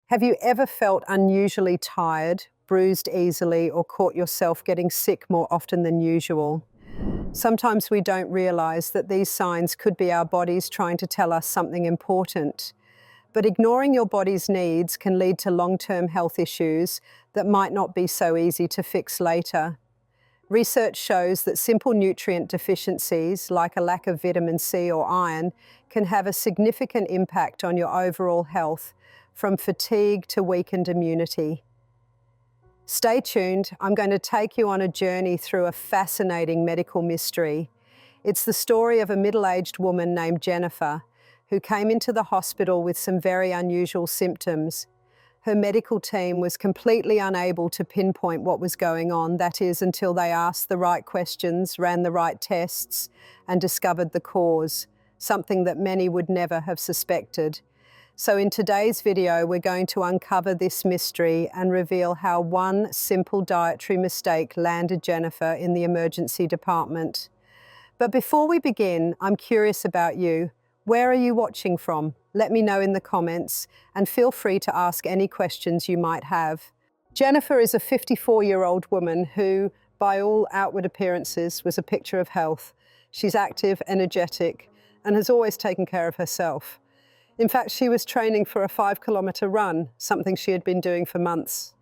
Have you ever felt unusually tired, bruised easily, or caught yourself getting sick more often than usual? Sometimes we don't realize that these signs could be our bodies trying to tell us something important. But ignoring your body's needs can lead to long-term health issues that might not be so easy to fix later. Research shows that simple nutrient deficiencies, like a lack of vitamin C or iron, can have a significant impact on your overall health, from fatigue to weakened immunity. Stay tuned. I'm going to take you on a journey through a fascinating medical mystery. It's the story of a middle-aged woman named Jennifer, who came into the hospital with some very unusual symptoms. Her medical team was completely unable to pinpoint what was going on, that is, until they asked the right questions, ran the right tests, and discovered the cause, something that many would never have suspected. So in today's video, we're going to uncover this mystery and reveal how one simple dietary mistake landed Jennifer in the emergency department. But before we begin, I'm curious about you. Where are you watching from? Let me know in the comments, and feel free to ask any questions you might have. Jennifer is a 54-year-old woman who, by all outward appearances, was a picture of health. She's active, energetic, and has always taken care of herself. In fact, she was training for a 5-kilometer run, something she had been doing for months.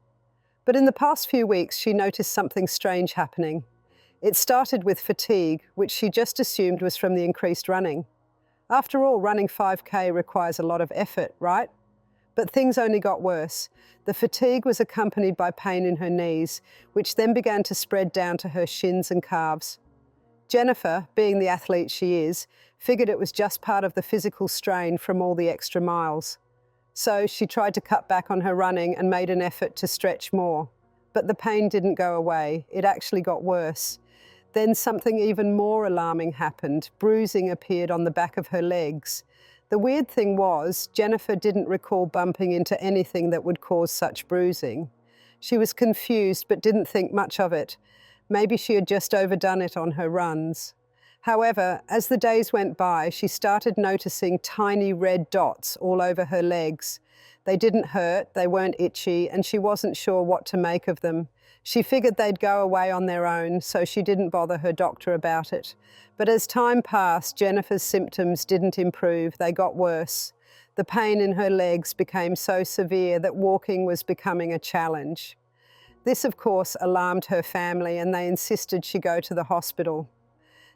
But in the past few weeks, she noticed something strange happening. It started with fatigue, which she just assumed was from the increased running. After all, running 5K requires a lot of effort, right? But things only got worse. The fatigue was accompanied by pain in her knees, which then began to spread down to her shins and calves. Jennifer, being the athlete she is, figured it was just part of the physical strain from all the extra miles. So she tried to cut back on her running and made an effort to stretch more. But the pain didn't go away. It actually got worse. Then something even more alarming happened. Bruising appeared on the back of her legs. The weird thing was, Jennifer didn't recall bumping into anything that would cause such bruising. She was confused but didn't think much of it. Maybe she had just overdone it on her runs. However, as the days went by, she started noticing tiny red dots all over her legs. They didn't hurt, they weren't itchy, and she wasn't sure what to make of them. She figured they'd go away on their own, so she didn't bother her doctor about it. But as time passed, Jennifer's symptoms didn't improve, they got worse. The pain in her legs became so severe that walking was becoming a challenge. This, of course, alarmed her family, and they insisted she go to the hospital.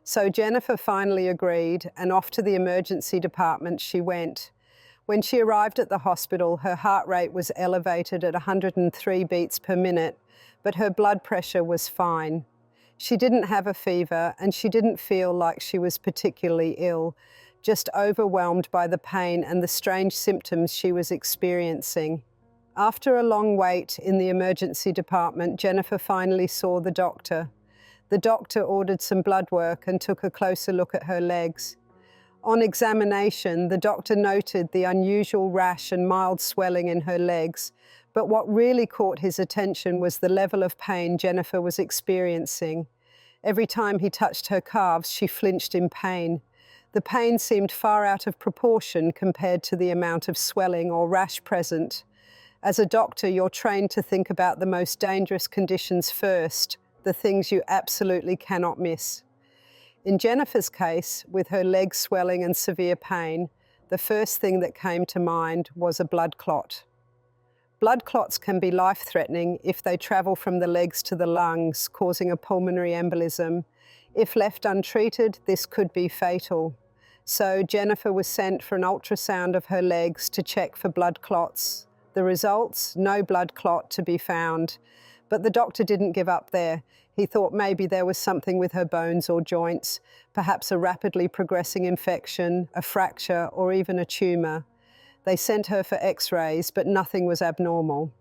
So Jennifer finally agreed, and off to the emergency department she went. When she arrived at the hospital, her heart rate was elevated at 103 beats per minute, but her blood pressure was fine. She didn't have a fever, and she didn't feel like she was particularly ill, just overwhelmed by the pain and the strange symptoms she was experiencing. After a long wait in the emergency department, Jennifer finally saw the doctor. The doctor ordered some blood work and took a closer look at her legs. On examination, the doctor noted the unusual rash and mild swelling in her legs, but what really caught his attention was the level of pain Jennifer was experiencing. Every time he touched her calves, she flinched in pain. The pain seemed far out of proportion compared to the amount of swelling or rash present. As a doctor, you're trained to think about the most dangerous conditions first, the things you absolutely cannot miss. In Jennifer's case, with her legs swelling and severe pain, the first thing that came to mind was a blood clot. Blood clots can be life-threatening if they travel from the legs to the lungs, causing a pulmonary embolism. If left untreated, this could be fatal. So Jennifer was sent for an ultrasound of her legs to check for blood clots. The results? No blood clot to be found. But the doctor didn't give up there. He thought maybe there was something with her bones or joints, perhaps a rapidly progressing infection, a fracture, or even a tumor. They sent her for x-rays, but nothing was abnormal.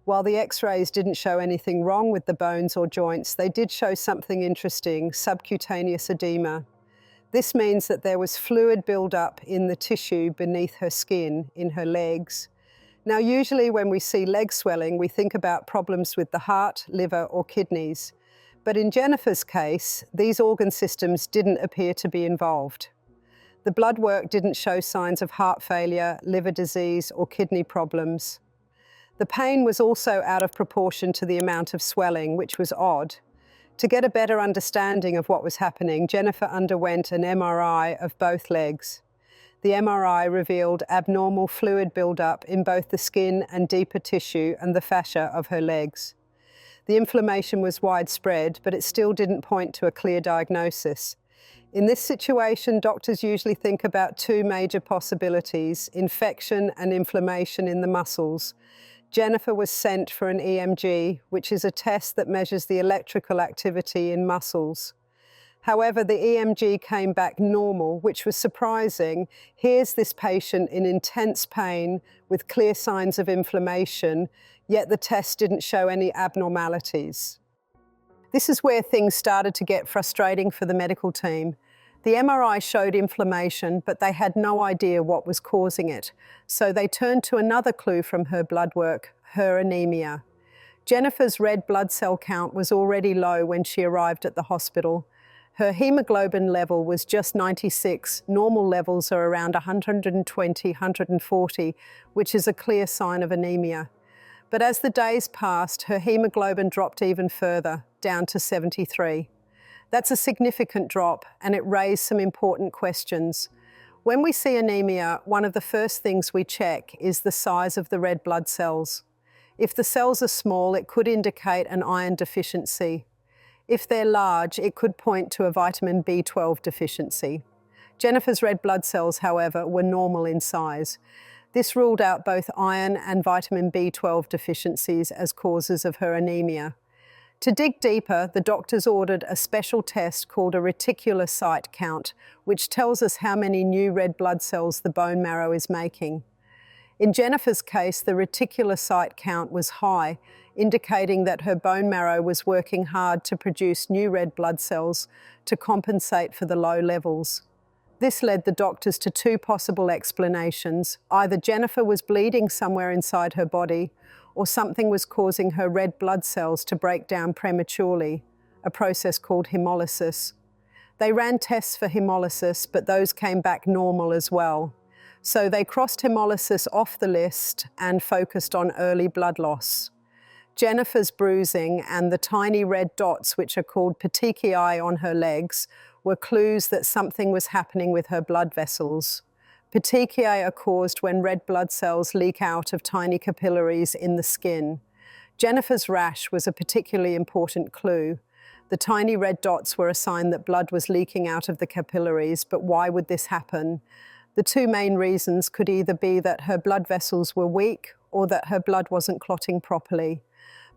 While the x-rays didn't show anything wrong with the bones or joints, they did show something interesting: subcutaneous edema. This means that there was fluid buildup in the tissue beneath her skin, in her legs. Now, usually when we see leg swelling, we think about problems with the heart, liver, or kidneys. But in Jennifer's case, these organ systems didn't appear to be involved. The blood work didn't show signs of heart failure, liver disease, or kidney problems. The pain was also out of proportion to the amount of swelling, which was odd. To get a better understanding of what was happening, Jennifer underwent an MRI of both legs. The MRI revealed abnormal fluid buildup in both the skin and deeper tissue and the fascia of her legs. The inflammation was widespread, but it still didn't point to a clear diagnosis. In this situation, doctors usually think about two major possibilities: infection and inflammation in the muscles. Jennifer was sent for an EMG, which is a test that measures the electrical activity in muscles. However, the EMG came back normal, which was surprising. Here's this patient in intense pain with clear signs of inflammation, yet the test didn't show any abnormalities. This is where things started to get frustrating for the medical team. The MRI showed inflammation, but they had no idea what was causing it. So they turned to another clue from her blood work, her anemia. Jennifer's red blood cell count was already low when she arrived at the hospital. Her hemoglobin level was just 96. Normal levels are around 120, 140, which is a clear sign of anemia. But as the days passed, her hemoglobin dropped even further, down to 73. That's a significant drop, and it raised some important questions. When we see anemia, one of the first things we check is the size of the red blood cells. If the cells are small, it could indicate an iron deficiency. If they're large, it could point to a vitamin B12 deficiency. Jennifer's red blood cells, however, were normal in size. This ruled out both iron and vitamin B12 deficiencies as causes of her anemia. To dig deeper, the doctors ordered a special test called a reticulocyte count, which tells us how many new red blood cells the bone marrow is making. In Jennifer's case, the reticulocyte count was high, indicating that her bone marrow was working hard to produce new red blood cells to compensate for the low levels. This led the doctors to two possible explanations. Either Jennifer was bleeding somewhere inside her body, or something was causing her red blood cells to break down prematurely, a process called hemolysis. They ran tests for hemolysis, but those came back normal as well. So they crossed hemolysis off the list and focused on early blood loss. Jennifer's bruising and the tiny red dots, which are called petechiae on her legs, were clues that something was happening with her blood vessels. Petechiae are caused when red blood cells leak out of tiny capillaries in the skin. Jennifer's rash was a particularly important clue. The tiny red dots were a sign that blood was leaking out of the capillaries, but why would this happen? The two main reasons could either be that her blood vessels were weak or that her blood wasn't clotting properly.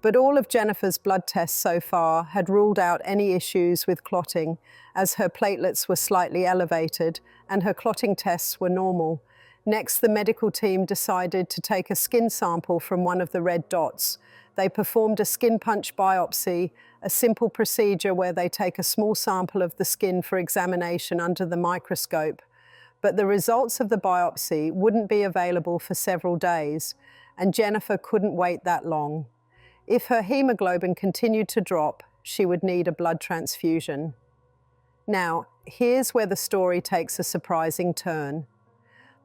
But all of Jennifer's blood tests so far had ruled out any issues with clotting, as her platelets were slightly elevated and her clotting tests were normal. Next, the medical team decided to take a skin sample from one of the red dots. They performed a skin punch biopsy, a simple procedure where they take a small sample of the skin for examination under the microscope. But the results of the biopsy wouldn't be available for several days, and Jennifer couldn't wait that long. If her hemoglobin continued to drop, she would need a blood transfusion. Now, here's where the story takes a surprising turn.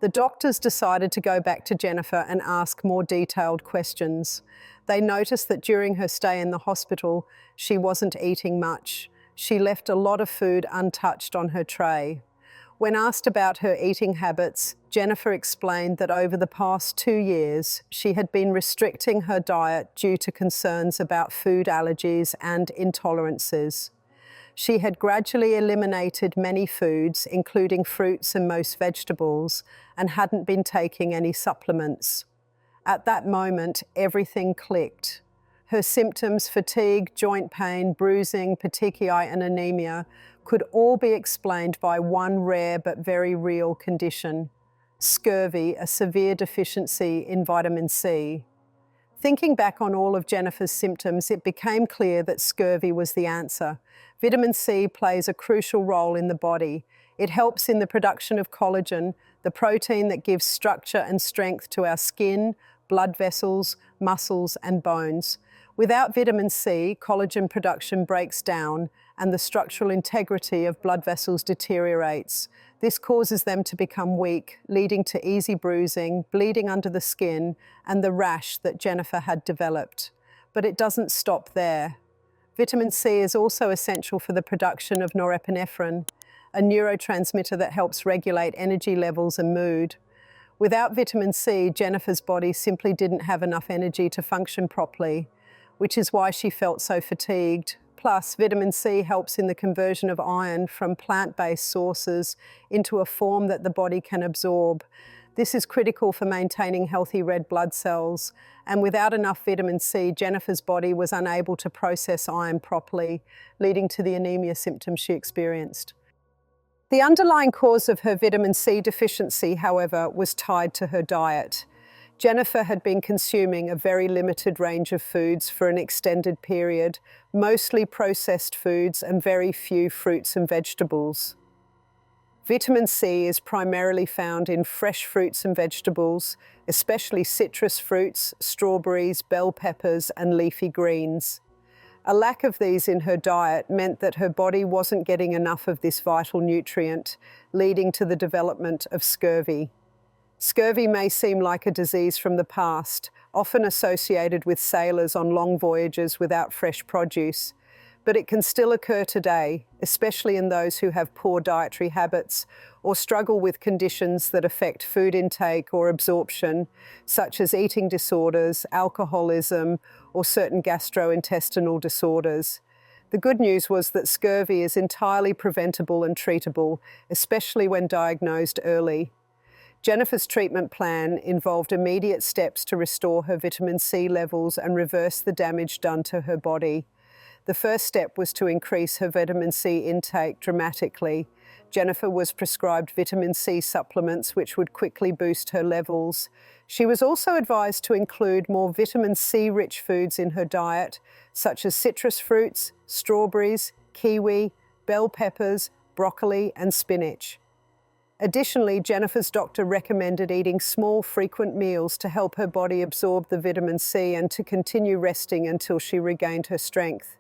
The doctors decided to go back to Jennifer and ask more detailed questions. They noticed that during her stay in the hospital, she wasn't eating much. She left a lot of food untouched on her tray. When asked about her eating habits, Jennifer explained that over the past 2 years, she had been restricting her diet due to concerns about food allergies and intolerances. She had gradually eliminated many foods, including fruits and most vegetables, and hadn't been taking any supplements. At that moment, everything clicked. Her symptoms, fatigue, joint pain, bruising, petechiae, and anemia, could all be explained by one rare but very real condition: scurvy, a severe deficiency in vitamin C. Thinking back on all of Jennifer's symptoms, it became clear that scurvy was the answer. Vitamin C plays a crucial role in the body. It helps in the production of collagen, the protein that gives structure and strength to our skin, blood vessels, muscles, and bones. Without vitamin C, collagen production breaks down and the structural integrity of blood vessels deteriorates. This causes them to become weak, leading to easy bruising, bleeding under the skin, and the rash that Jennifer had developed. But it doesn't stop there. Vitamin C is also essential for the production of norepinephrine, a neurotransmitter that helps regulate energy levels and mood. Without vitamin C, Jennifer's body simply didn't have enough energy to function properly, which is why she felt so fatigued. Plus, vitamin C helps in the conversion of iron from plant-based sources into a form that the body can absorb. This is critical for maintaining healthy red blood cells, and without enough vitamin C, Jennifer's body was unable to process iron properly, leading to the anemia symptoms she experienced. The underlying cause of her vitamin C deficiency, however, was tied to her diet. Jennifer had been consuming a very limited range of foods for an extended period, mostly processed foods and very few fruits and vegetables. Vitamin C is primarily found in fresh fruits and vegetables, especially citrus fruits, strawberries, bell peppers, and leafy greens. A lack of these in her diet meant that her body wasn't getting enough of this vital nutrient, leading to the development of scurvy. Scurvy may seem like a disease from the past, often associated with sailors on long voyages without fresh produce, but it can still occur today, especially in those who have poor dietary habits or struggle with conditions that affect food intake or absorption, such as eating disorders, alcoholism, or certain gastrointestinal disorders. The good news was that scurvy is entirely preventable and treatable, especially when diagnosed early. Jennifer's treatment plan involved immediate steps to restore her vitamin C levels and reverse the damage done to her body. The first step was to increase her vitamin C intake dramatically. Jennifer was prescribed vitamin C supplements which would quickly boost her levels. She was also advised to include more vitamin C-rich foods in her diet, such as citrus fruits, strawberries, kiwi, bell peppers, broccoli, and spinach. Additionally, Jennifer's doctor recommended eating small, frequent meals to help her body absorb the vitamin C and to continue resting until she regained her strength.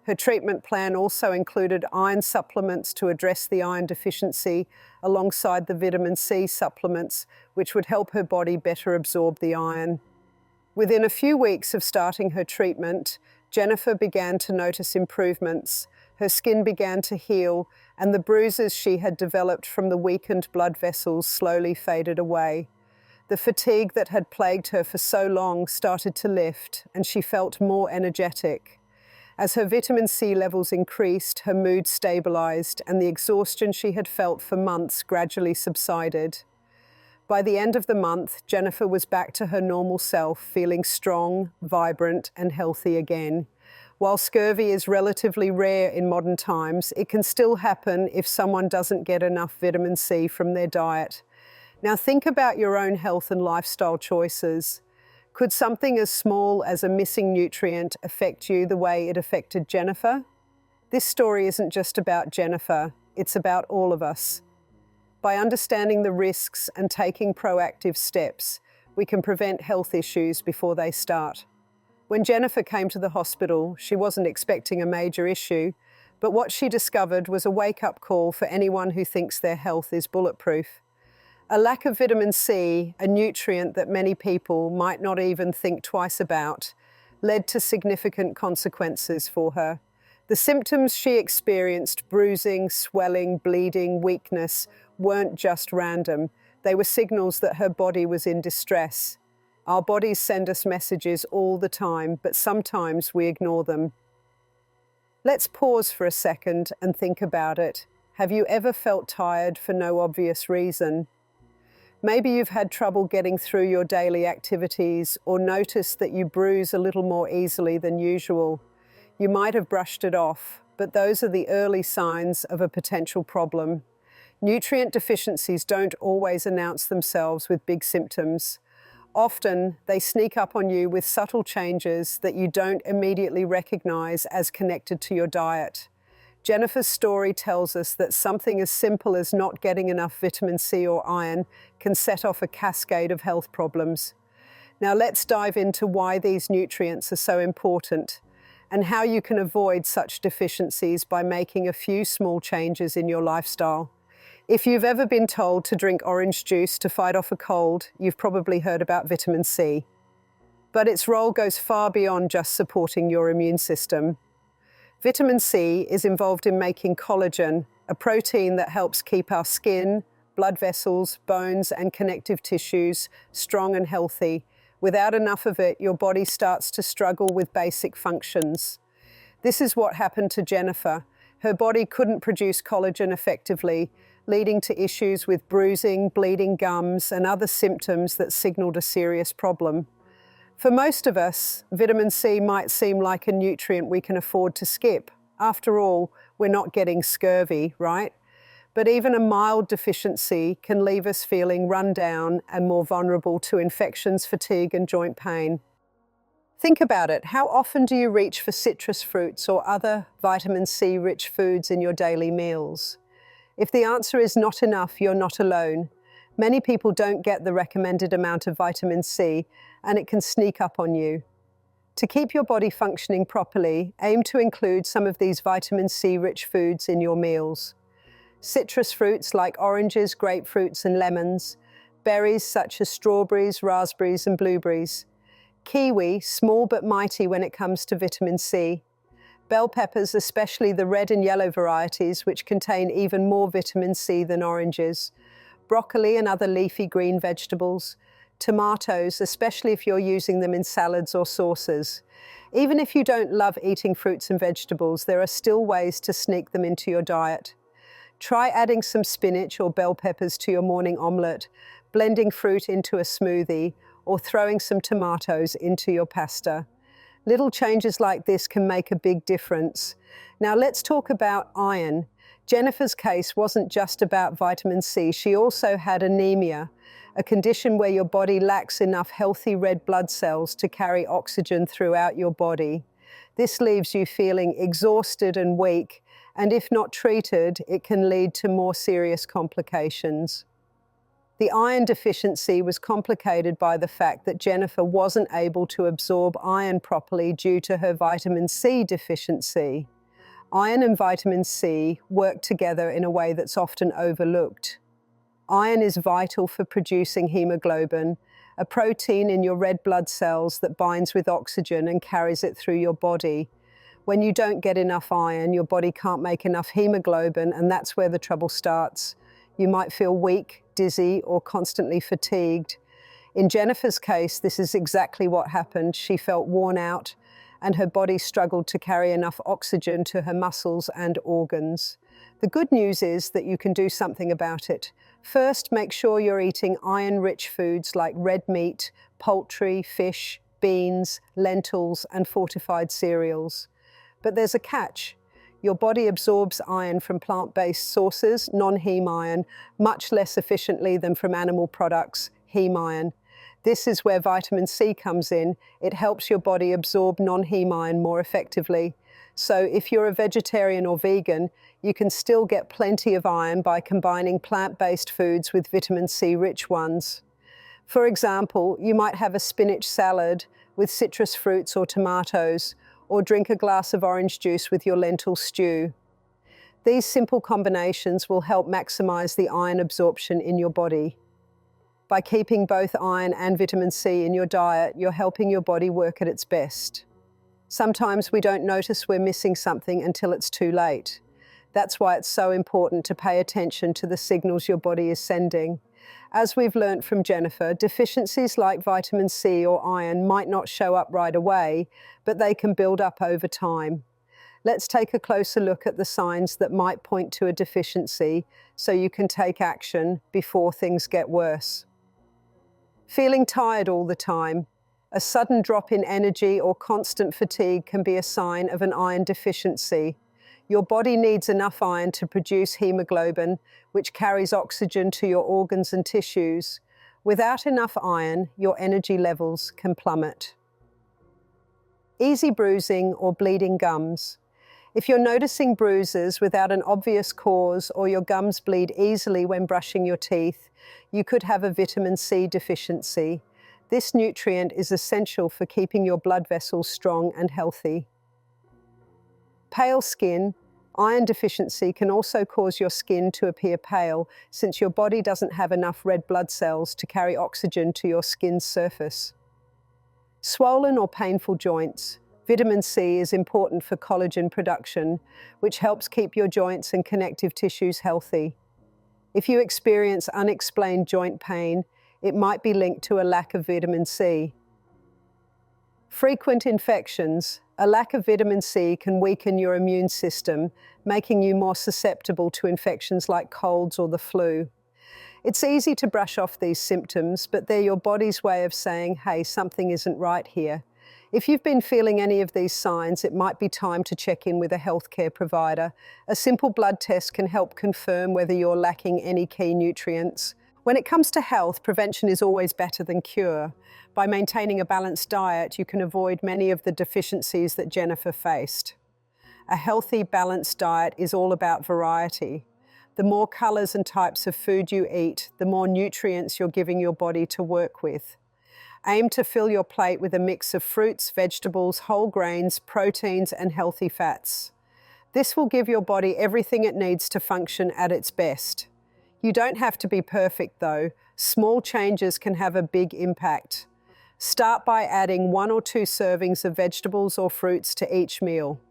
Her treatment plan also included iron supplements to address the iron deficiency alongside the vitamin C supplements, which would help her body better absorb the iron. Within a few weeks of starting her treatment, Jennifer began to notice improvements. Her skin began to heal, and the bruises she had developed from the weakened blood vessels slowly faded away. The fatigue that had plagued her for so long started to lift, and she felt more energetic. As her vitamin C levels increased, her mood stabilized, and the exhaustion she had felt for months gradually subsided. By the end of the month, Jennifer was back to her normal self, feeling strong, vibrant, and healthy again. While scurvy is relatively rare in modern times, it can still happen if someone doesn't get enough vitamin C from their diet. Now think about your own health and lifestyle choices. Could something as small as a missing nutrient affect you the way it affected Jennifer? This story isn't just about Jennifer, it's about all of us. By understanding the risks and taking proactive steps, we can prevent health issues before they start. When Jennifer came to the hospital, she wasn't expecting a major issue, but what she discovered was a wake-up call for anyone who thinks their health is bulletproof. A lack of vitamin C, a nutrient that many people might not even think twice about, led to significant consequences for her. The symptoms she experienced, bruising, swelling, bleeding, weakness, weren't just random. They were signals that her body was in distress. Our bodies send us messages all the time, but sometimes we ignore them. Let's pause for a second and think about it. Have you ever felt tired for no obvious reason? Maybe you've had trouble getting through your daily activities or noticed that you bruise a little more easily than usual. You might have brushed it off, but those are the early signs of a potential problem. Nutrient deficiencies don't always announce themselves with big symptoms. Often, they sneak up on you with subtle changes that you don't immediately recognize as connected to your diet. Jennifer's story tells us that something as simple as not getting enough vitamin C or iron can set off a cascade of health problems. Now let's dive into why these nutrients are so important and how you can avoid such deficiencies by making a few small changes in your lifestyle. If you've ever been told to drink orange juice to fight off a cold, you've probably heard about vitamin C. But its role goes far beyond just supporting your immune system. Vitamin C is involved in making collagen, a protein that helps keep our skin, blood vessels, bones, and connective tissues strong and healthy. Without enough of it, your body starts to struggle with basic functions. This is what happened to Jennifer. Her body couldn't produce collagen effectively, leading to issues with bruising, bleeding gums, and other symptoms that signaled a serious problem. For most of us, vitamin C might seem like a nutrient we can afford to skip. After all, we're not getting scurvy, right? But even a mild deficiency can leave us feeling run down and more vulnerable to infections, fatigue, and joint pain. Think about it. How often do you reach for citrus fruits or other vitamin C-rich foods in your daily meals? If the answer is not enough, you're not alone. Many people don't get the recommended amount of vitamin C, and it can sneak up on you. To keep your body functioning properly, aim to include some of these vitamin C-rich foods in your meals. Citrus fruits like oranges, grapefruits, and lemons, berries such as strawberries, raspberries, and blueberries, kiwi, small but mighty when it comes to vitamin C, bell peppers, especially the red and yellow varieties, which contain even more vitamin C than oranges, broccoli and other leafy green vegetables, tomatoes, especially if you're using them in salads or sauces. Even if you don't love eating fruits and vegetables, there are still ways to sneak them into your diet. Try adding some spinach or bell peppers to your morning omelette, blending fruit into a smoothie, or throwing some tomatoes into your pasta. Little changes like this can make a big difference. Now let's talk about iron. Jennifer's case wasn't just about vitamin C. She also had anemia, a condition where your body lacks enough healthy red blood cells to carry oxygen throughout your body. This leaves you feeling exhausted and weak, and if not treated, it can lead to more serious complications. The iron deficiency was complicated by the fact that Jennifer wasn't able to absorb iron properly due to her vitamin C deficiency. Iron and vitamin C work together in a way that's often overlooked. Iron is vital for producing hemoglobin, a protein in your red blood cells that binds with oxygen and carries it through your body. When you don't get enough iron, your body can't make enough hemoglobin, and that's where the trouble starts. You might feel weak, dizzy, or constantly fatigued. In Jennifer's case, this is exactly what happened. She felt worn out, and her body struggled to carry enough oxygen to her muscles and organs. The good news is that you can do something about it. First, make sure you're eating iron-rich foods like red meat, poultry, fish, beans, lentils, and fortified cereals. But there's a catch. Your body absorbs iron from plant-based sources, non-heme iron, much less efficiently than from animal products, heme iron. This is where vitamin C comes in. It helps your body absorb non-heme iron more effectively. So if you're a vegetarian or vegan, you can still get plenty of iron by combining plant-based foods with vitamin C-rich ones. For example, you might have a spinach salad with citrus fruits or tomatoes, or drink a glass of orange juice with your lentil stew. These simple combinations will help maximize the iron absorption in your body. By keeping both iron and vitamin C in your diet, you're helping your body work at its best. Sometimes we don't notice we're missing something until it's too late. That's why it's so important to pay attention to the signals your body is sending. As we've learned from Jennifer, deficiencies like vitamin C or iron might not show up right away, but they can build up over time. Let's take a closer look at the signs that might point to a deficiency so you can take action before things get worse. Feeling tired all the time. A sudden drop in energy or constant fatigue can be a sign of an iron deficiency. Your body needs enough iron to produce hemoglobin, which carries oxygen to your organs and tissues. Without enough iron, your energy levels can plummet. Easy bruising or bleeding gums. If you're noticing bruises without an obvious cause or your gums bleed easily when brushing your teeth, you could have a vitamin C deficiency. This nutrient is essential for keeping your blood vessels strong and healthy. Pale skin, Iron deficiency can also cause your skin to appear pale, since your body doesn't have enough red blood cells to carry oxygen to your skin's surface. Swollen or painful joints. Vitamin C is important for collagen production, which helps keep your joints and connective tissues healthy. If you experience unexplained joint pain, it might be linked to a lack of vitamin C. Frequent infections. A lack of vitamin C can weaken your immune system, making you more susceptible to infections like colds or the flu. It's easy to brush off these symptoms, but they're your body's way of saying, hey, something isn't right here. If you've been feeling any of these signs, it might be time to check in with a healthcare provider. A simple blood test can help confirm whether you're lacking any key nutrients. When it comes to health, prevention is always better than cure. By maintaining a balanced diet, you can avoid many of the deficiencies that Jennifer faced. A healthy, balanced diet is all about variety. The more colors and types of food you eat, the more nutrients you're giving your body to work with. Aim to fill your plate with a mix of fruits, vegetables, whole grains, proteins, and healthy fats. This will give your body everything it needs to function at its best. You don't have to be perfect though. Small changes can have a big impact. Start by adding 1 or 2 servings of vegetables or fruits to each meal.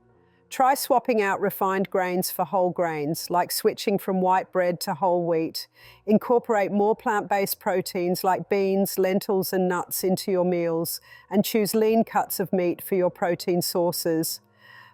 Try swapping out refined grains for whole grains, like switching from white bread to whole wheat. Incorporate more plant-based proteins like beans, lentils, and nuts into your meals, and choose lean cuts of meat for your protein sources.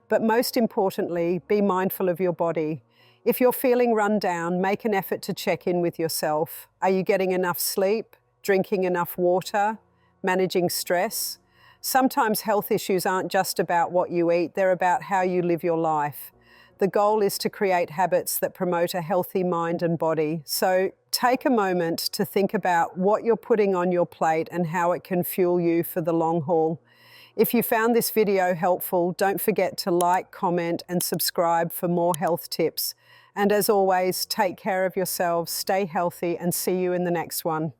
But most importantly, be mindful of your body. If you're feeling run down, make an effort to check in with yourself. Are you getting enough sleep? Drinking enough water? Managing stress? Sometimes health issues aren't just about what you eat, they're about how you live your life. The goal is to create habits that promote a healthy mind and body. So take a moment to think about what you're putting on your plate and how it can fuel you for the long haul. If you found this video helpful, don't forget to like, comment, and subscribe for more health tips. And as always, take care of yourselves, stay healthy, and see you in the next one.